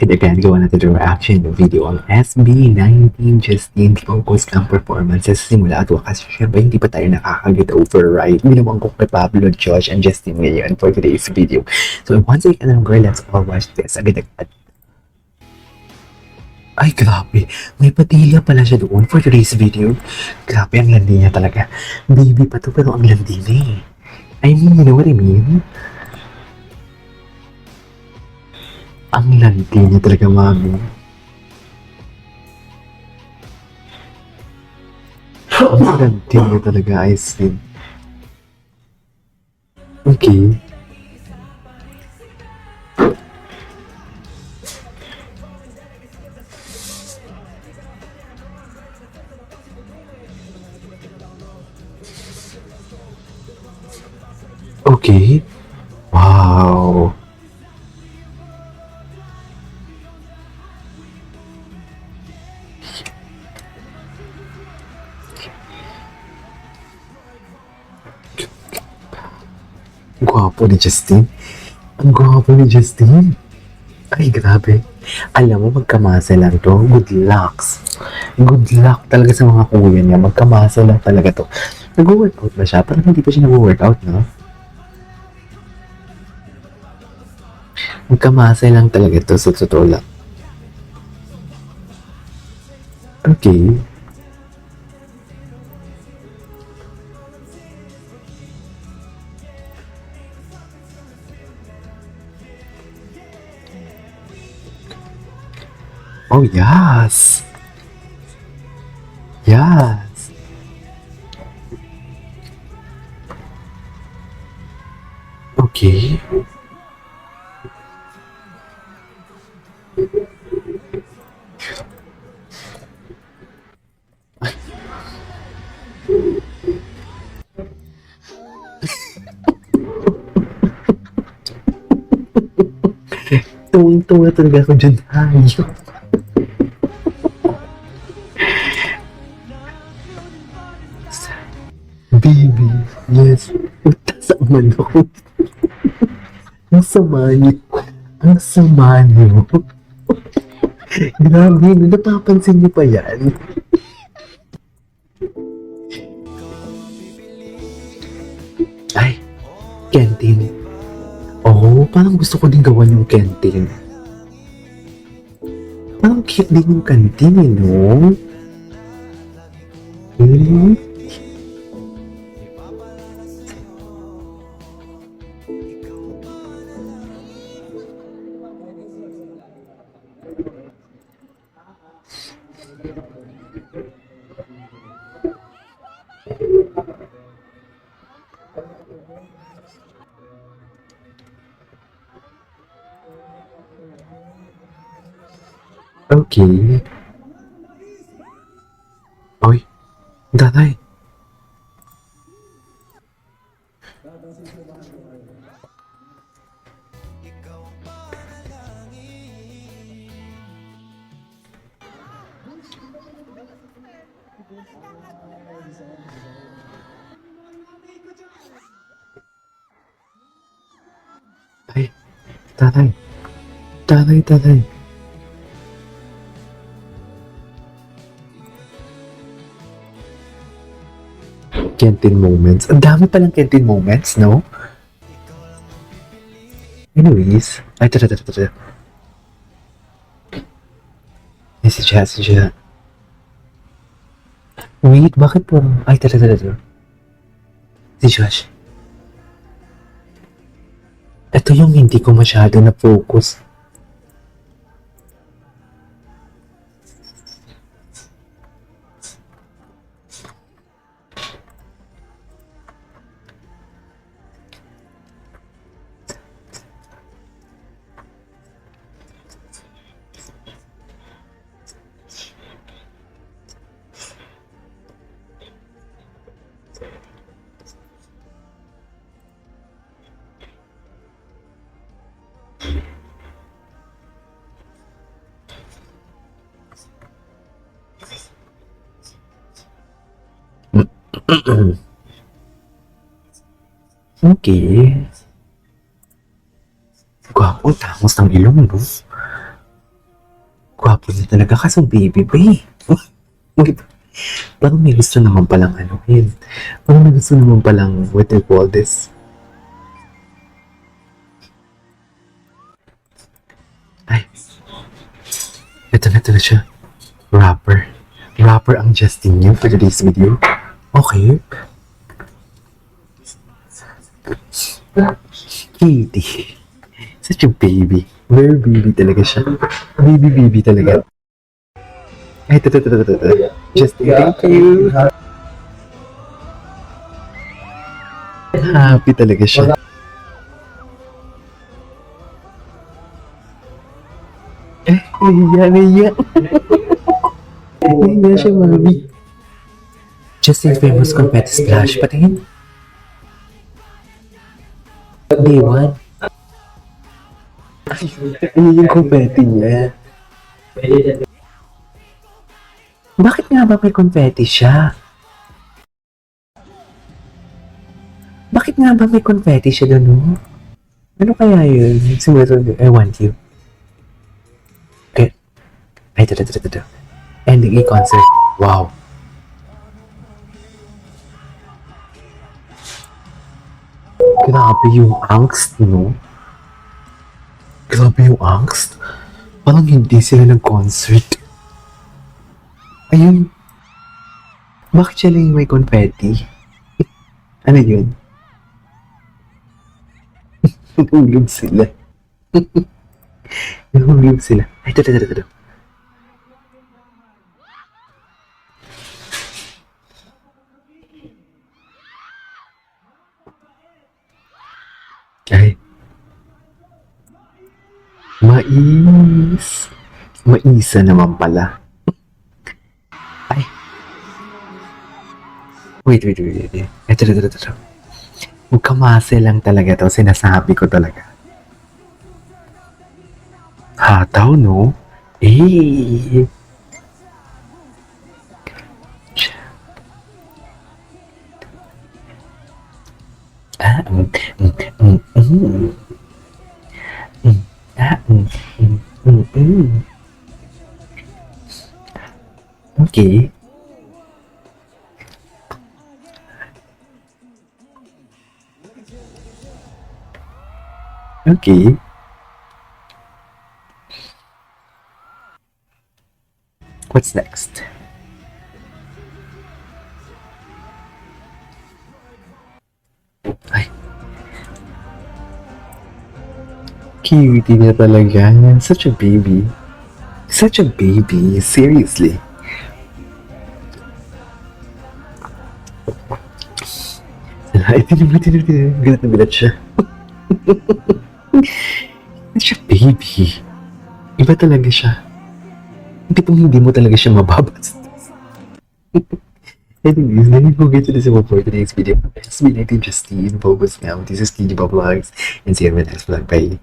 And again, gawa natin yung reaction ng video ang SB19 Justine focus ng performance sa simula at wakas. Siyempre, hindi pa tayo nakaka-get over, right? Ginawan ko kay Pablo, Josh, and Justine ngayon for today's video. So, once again, girl, let's all watch this. Agad-agad. Ay, grabe. May patila pala siya doon for today's video. Grabe, ang landi niya talaga. Baby pa to, pero ang landi na eh. I mean, you know what I mean? Ang landi niya talaga, mami. Ang landi niya talaga, I see. Okay. Okay. Wow. Gwapo ni Justine. Ang gwapo ni Justine. Ay, grabe. Alam mo, magkamasa lang to. Good lucks. Good luck talaga sa mga kuya niya. Magkamasa lang talaga to. Nag-workout ba siya? Parang hindi pa siya nag-workout, no? Magkamasa lang talaga to sa totoo lang. Okay. Oh, yes. Yes. Okay. Tuwang-tuwa talaga ako dyan. Hayop. Baby, yes. Utas ang manok. Ang sama niyo. Ang sama niyo. Grabe, napapansin niyo pa yan. Ay, canteen. Oh, parang gusto ko din gawan yung canteen. Parang cute din yung canteen, eh, no? Hmm? Okay. Oy, tatay. Ay, tatay. Tatay. Canteen moments. Ang dami palang canteen moments, no? Anyways. Ay, tara. Ay, si Jha. Wait, bakit po? Ay, tara. Si Josh. Ito yung hindi ko masyado na-focus. Okay. Gwapo, tangos ng ilong, no? Gwapo niya talaga. Kaso baby ba eh. Wait, parang may gusto naman palang ano yun. Parang may gusto naman palang, what do you call this? Ay, ito na siya. Rapper. Rapper ang Justin niyo for today's video. Okay. Kitty. Such a baby. Very baby talaga siya. Baby talaga. Ay, ito. Justin, thank you. Happy talaga siya. Nahiya. Nahiya siya, mami. Justin's famous confetti splash. Patingin. Day one. Ayun yung confetti niya. Bakit nga ba may confetti siya? Bakit nga ba may confetti siya doon? No? Ano kaya yun? Siguro, I want you. Okay. Ay, ito. Ending a concert. Wow. Grabe yung angst, no? Grabe yung angst. Parang hindi sila nag-concert. Ayun. Bakit siya lang yung may confetti? Ano yun? Nahulog sila. Nahulog sila. Ay, ito. Ay. Maisa naman pala. Ay. Wait. Ito. Magkamase lang talaga to. Sinasabi ko talaga. Hataw, no? Eh. Ah, Okay. Okay. What's next? Ay. Cutie na talaga. Such a baby. Such a baby. Seriously. Ay, bilat na bilat siya. Such a baby. Iba talaga siya. Hindi mo talaga siya mababastos. Anyways, let me go get to this one for today's video. It's been 19 Justine, Bobos now. This is KJ Vlogs, and see you in my next vlog. Bye.